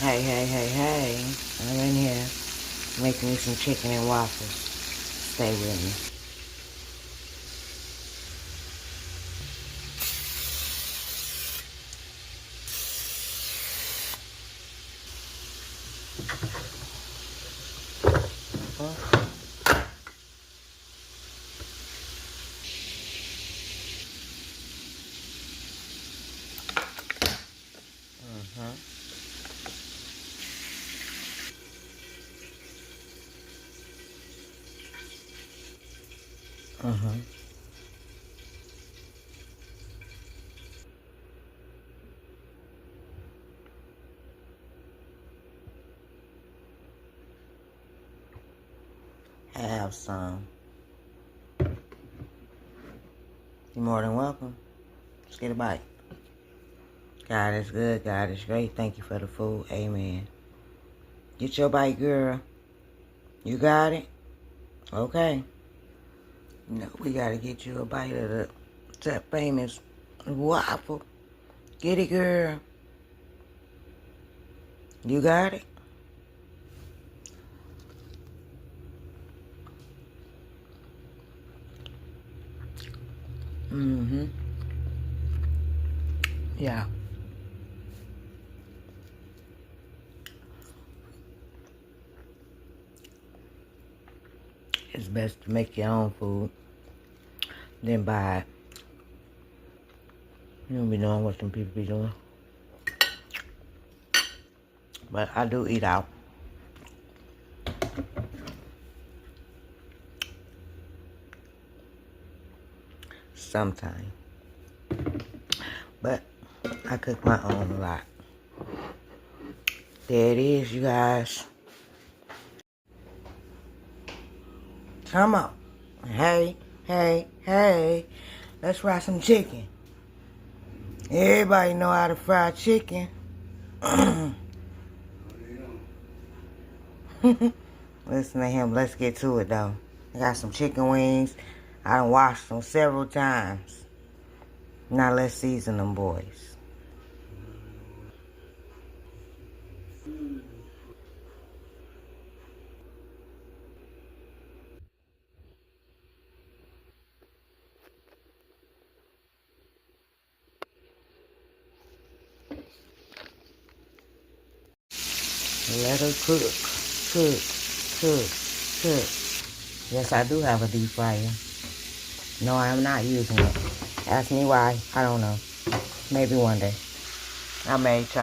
Hey. I'm in here making me some chicken and waffles. Stay with me. Have some. You're more than welcome. Just get a bite. God is good. God is great. Thank you for the food. Amen. Get your bite, girl. You got it? Okay. No, we gotta get you a bite of that famous waffle. Get it, girl. You got it? Mm-hmm. Yeah. It's best to make your own food than buy it. You don't be knowing what some people be doing. But I do eat out. Sometimes. But I cook my own a lot. There it is, you guys. Come on. Hey. Let's fry some chicken. Everybody know how to fry chicken. Listen to him. Let's get to it, though. I got some chicken wings. I done washed them several times. Now let's season them, boys. Let her cook. Yes, I do have a deep fryer. No, I am not using it. Ask me why. I don't know. Maybe one day. I may try.